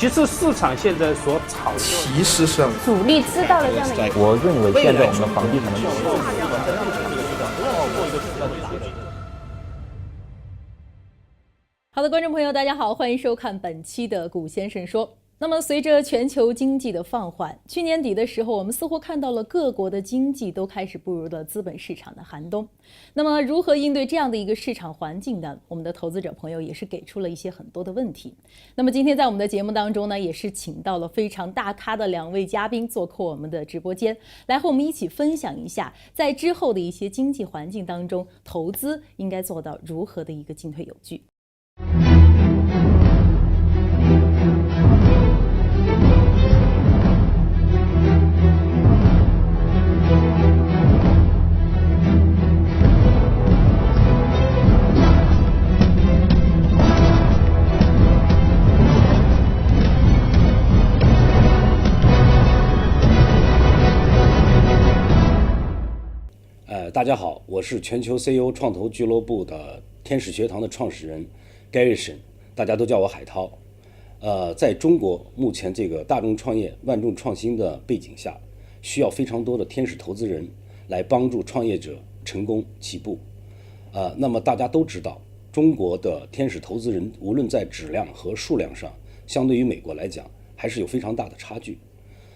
其实市场现在所炒作，其实上主力知道了这样的一个，我认为现在我们的房地产的好的，观众朋友，大家好，欢迎收看本期的古先生说。那么，随着全球经济的放缓，去年底的时候，我们似乎看到了各国的经济都开始步入了资本市场的寒冬。那么，如何应对这样的一个市场环境呢？我们的投资者朋友也是给出了一些很多的问题。那么，今天在我们的节目当中呢，也是请到了非常大咖的2位嘉宾做客我们的直播间，来和我们一起分享一下，在之后的一些经济环境当中，投资应该做到如何的一个进退有据。大家好，我是全球 CEO 创投俱乐部的天使学堂的创始人 Garrison， 大家都叫我海涛。在中国目前这个大众创业、万众创新的背景下，需要非常多的天使投资人来帮助创业者成功起步。那么大家都知道，中国的天使投资人无论在质量和数量上，相对于美国来讲，还是有非常大的差距。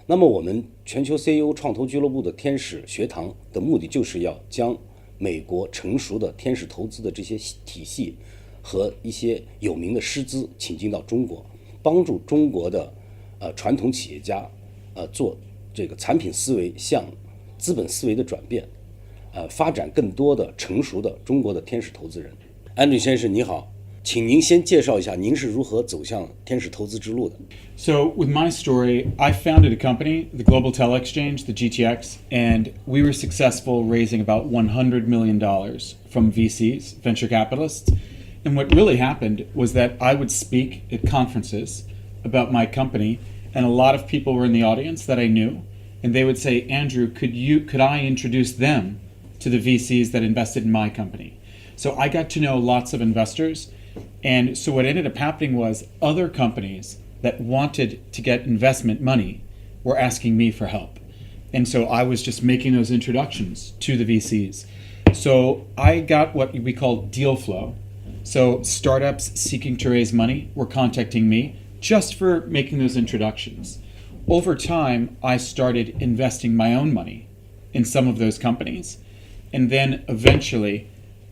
那么我们全球 CEO 创投俱乐部的天使学堂的目的就是要将美国成熟的天使投资的这些体系和一些有名的师资请进到中国，帮助中国的传统企业家做这个产品思维向资本思维的转变，发展更多的成熟的中国的天使投资人。安律先生你好，请您先介绍一下您是如何走向天使投资之路的。So with my story, I founded a company, the Global Tele-Exchange, the GTX, and we were successful raising about $100 million from VCs, venture capitalists. And what really happened was that I would speak at conferences about my company, and a lot of people were in the audience that I knew, and they would say, Andrew, could I introduce them to the VCs that invested in my company? So I got to know lots of investors. And so what ended up happening was other companies that wanted to get investment money were asking me for help. And so I was just making those introductions to the VCs. So I got what we call deal flow. So startups seeking to raise money were contacting me just for making those introductions. Over time, I started investing my own money in some of those companies. And then eventually,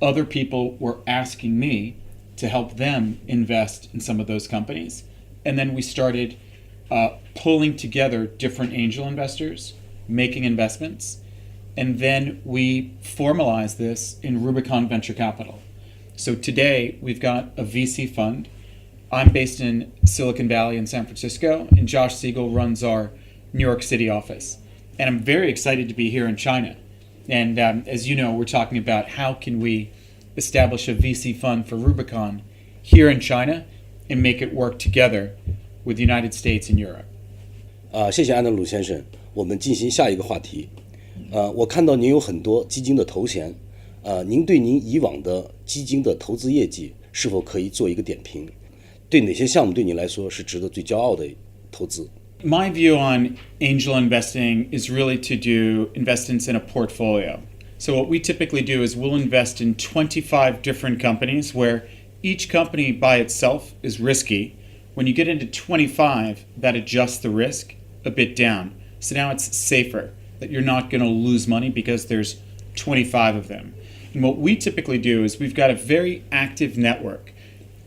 other people were asking me to help them invest in some of those companies. And then we started pulling together different angel investors, making investments, and then we formalized this in Rubicon Venture Capital. So today we've got a VC fund. I'm based in Silicon Valley in San Francisco, and Josh Siegel runs our New York City office. And I'm very excited to be here in China. And as you know, we're talking about how can we establish a VC fund for Rubicon here in China and make it work together with the United States and Europe. 谢谢安德鲁先生，我们进行下一个话题。我看到您有很多基金的头衔，您对您以往的基金的投资业绩是否可以做一个点评？对哪些项目对你来说是值得最骄傲的投资？ My view on angel investing is really to do investments in a portfolio. So what we typically do is we'll invest in 25 different companies where each company by itself is risky. When you get into 25, that adjusts the risk a bit down. So now it's safer that you're not going to lose money because there's 25 of them. And what we typically do is we've got a very active network,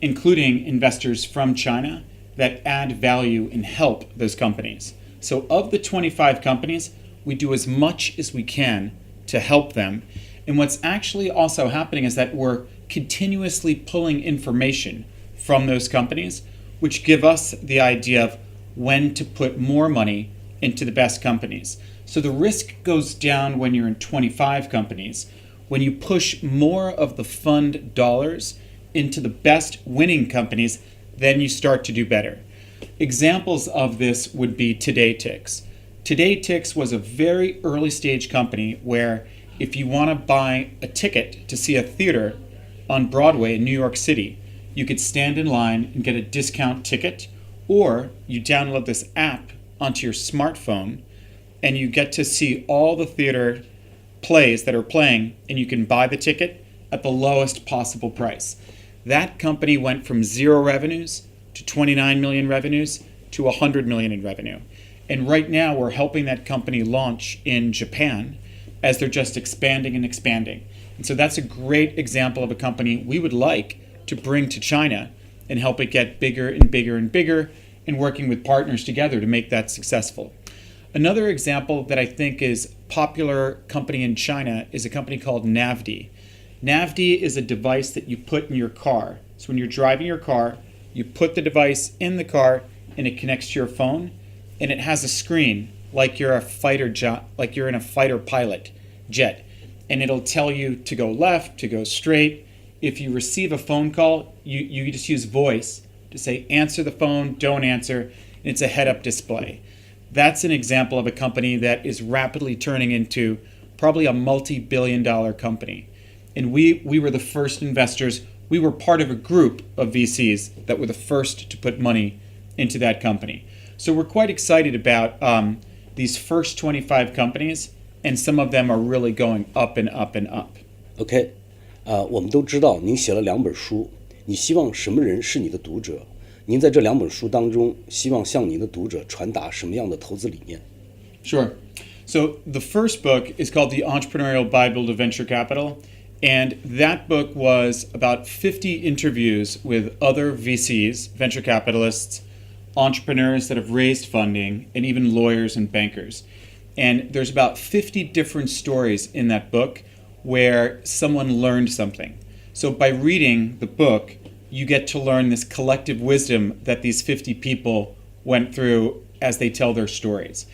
including investors from China that add value and help those companies. So of the 25 companies, we do as much as we can to help them. And what's actually also happening is that we're continuously pulling information from those companies, which give us the idea of when to put more money into the best companies. So the risk goes down when you're in 25 companies. When you push more of the fund dollars into the best winning companies, then you start to do better. Examples of this would be TodayTix. TodayTix was a very early stage company where if you want to buy a ticket to see a theater on Broadway in New York City, you could stand in line and get a discount ticket, or you download this app onto your smartphone and you get to see all the theater plays that are playing, and you can buy the ticket at the lowest possible price. That company went from 0 revenues to 29 million revenues to 100 million in revenue. And right now we're helping that company launch in Japan as they're just expanding and expanding. And so that's a great example of a company we would like to bring to China and help it get bigger and bigger and bigger, and working with partners together to make that successful. Another example that I think is popular company in China is a company called Navdi. Navdi is a device that you put in your car. So when you're driving your car, you put the device in the car and it connects to your phone, and it has a screen like you're in a fighter pilot jet, and it'll tell you to go left, to go straight. If you receive a phone call, you just use voice to say answer the phone, don't answer, and it's a head-up display. That's an example of a company that is rapidly turning into probably a multi-billion-dollar company. And we were the first investors. We were part of a group of VCs that were the first to put money into that company. So we're quite excited about these first 25 companies, and some of them are really going up and up and up. OK， 我们都知道您写了2本书，你希望什么人是你的读者？您在这2本书当中，希望向您的读者传达什么样的投资理念？ Sure. So the first book is called The Entrepreneurial Bible to Venture Capital. And that book was about 50 interviews with other VCs, venture capitalists, entrepreneurs that have raised funding, and even lawyers and bankers. And there's about 50 different stories in that book where someone learned something. So by reading the book, you get to learn this collective wisdom that these 50 people went through as they tell their stories.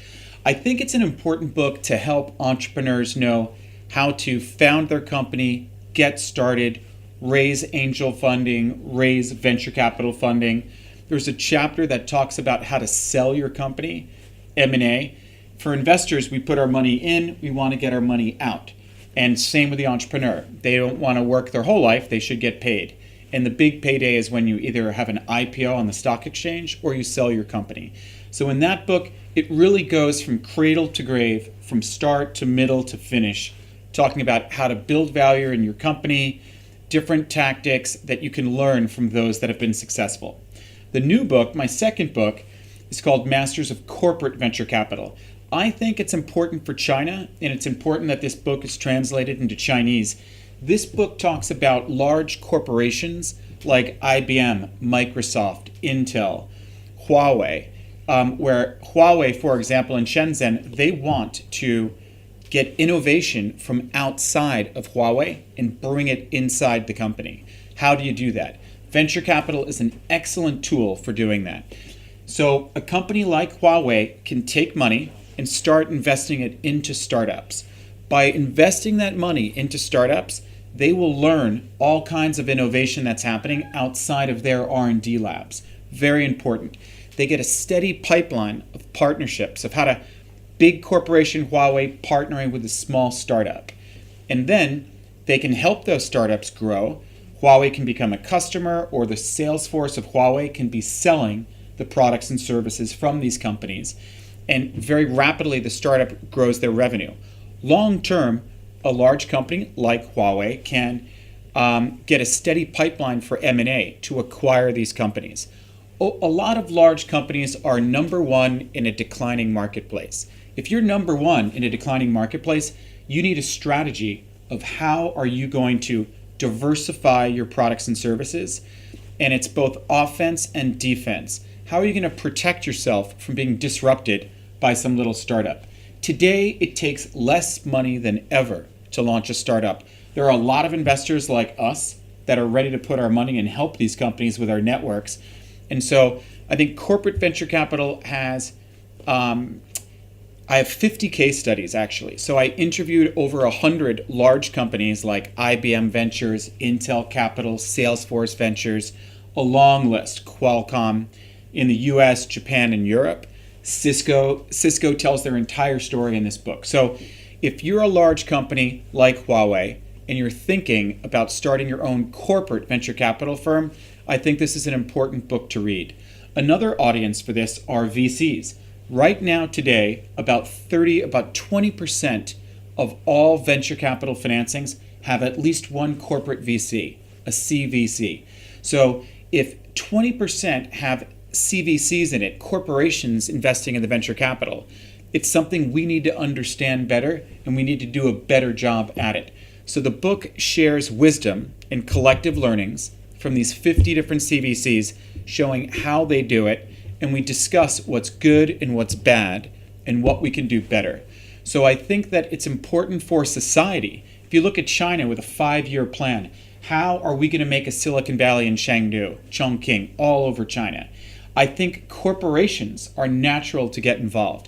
I think it's an important book to help entrepreneurs know how to found their company, get started, raise angel funding, raise venture capital funding. There's a chapter that talks about how to sell your company, M&A. For investors, we put our money in, we want to get our money out. And same with the entrepreneur. They don't want to work their whole life, they should get paid. And the big payday is when you either have an IPO on the stock exchange or you sell your company. So in that book, it really goes from cradle to grave, from start to middle to finish, talking about how to build value in your company, different tactics that you can learn from those that have been successful. The new book, my second book, is called Masters of Corporate Venture Capital. I think it's important for China, and it's important that this book is translated into Chinese. This book talks about large corporations like IBM, Microsoft, Intel, Huawei, where Huawei, for example, in Shenzhen, they want to get innovation from outside of Huawei and bring it inside the company. How do you do that? Venture capital is an excellent tool for doing that. So a company like Huawei can take money and start investing it into startups. By investing that money into startups, they will learn all kinds of innovation that's happening outside of their R&D labs. Very important. They get a steady pipeline of partnerships of how to big corporation Huawei partnering with a small startup. And then they can help those startups grow. Huawei can become a customer, or the sales force of Huawei can be selling the products and services from these companies. And very rapidly, the startup grows their revenue. Long term, a large company like Huawei can get a steady pipeline for M&A to acquire these companies. A lot of large companies are number one in a declining marketplace. If you're number one in a declining marketplace, you need a strategy of how are you going to diversify your products and services. And it's both offense and defense. How are you going to protect yourself from being disrupted by some little startup? Today, it takes less money than ever to launch a startup. There are a lot of investors like us that are ready to put our money and help these companies with our networks. And so I think corporate venture capital has, I have 50 case studies actually. So I interviewed over 100 large companies like IBM Ventures, Intel Capital, Salesforce Ventures, a long list, Qualcomm in the US, Japan, and Europe. Cisco tells their entire story in this book. So if you're a large company like Huawei and you're thinking about starting your own corporate venture capital firm, I think this is an important book to read. Another audience for this are VCs. Right now, today, about 20% of all venture capital financings have at least one corporate VC, a CVC. So if 20% have CVCs in it, corporations investing in the venture capital, it's something we need to understand better, and we need to do a better job at it. So the book shares wisdom and collective learnings from these 50 different CVCs, showing how they do it, and we discuss what's good and what's bad and what we can do better. So I think that it's important for society. If you look at China with a 5-year plan, how are we going to make a Silicon Valley in Chengdu, Chongqing, all over China? I think corporations are natural to get involved.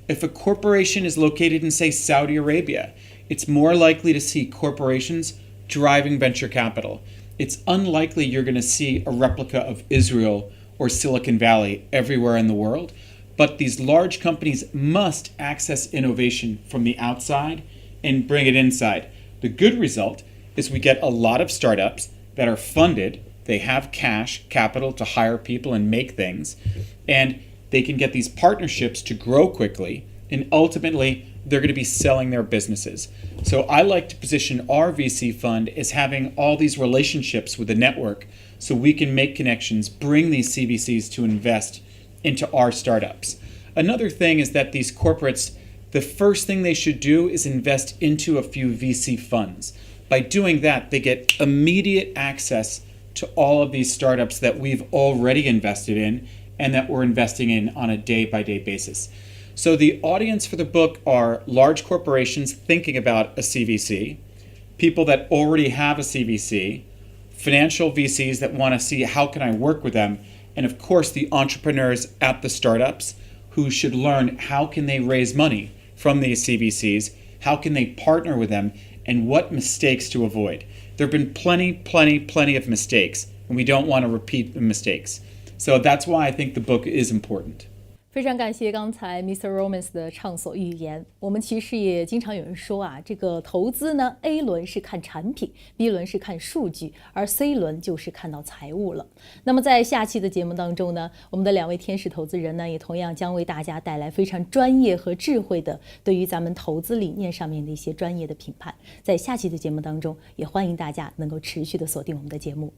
If a corporation is located in, say, Saudi Arabia, it's more likely to see corporations driving venture capital. It's unlikely you're going to see a replica of Israel or Silicon Valley everywhere in the world, but these large companies must access innovation from the outside and bring it inside. The good result is we get a lot of startups that are funded, they have cash, capital to hire people and make things, and they can get these partnerships to grow quickly, and ultimately they're going to be selling their businesses. So I like to position our VC fund as having all these relationships with the network so we can make connections, bring these CVCs to invest into our startups. Another thing is that these corporates, the first thing they should do is invest into a few VC funds. By doing that, they get immediate access to all of these startups that we've already invested in and that we're investing in on a day-by-day basis. So the audience for the book are large corporations thinking about a CVC, people that already have a CVC, financial VCs that want to see how can I work with them, and of course the entrepreneurs at the startups who should learn how can they raise money from these CVCs, how can they partner with them, and what mistakes to avoid. There have been plenty of mistakes, and we don't want to repeat the mistakes. So that's why I think the book is important. 非常感谢刚才 mp4 的畅所欲言。我们其实也经常有人说啊，这个投资呢 ，A 轮是看产品 ，B 轮是看数据，而 C 轮就是看到财务了。那么在下期的节目当中呢，我们的2位天使投资人呢，也同样将为大家带来非常专业和智慧的对于咱们投资理念上面的一些专业的评判。在下期的节目当中，也欢迎大家能够持续的锁定我们的节目。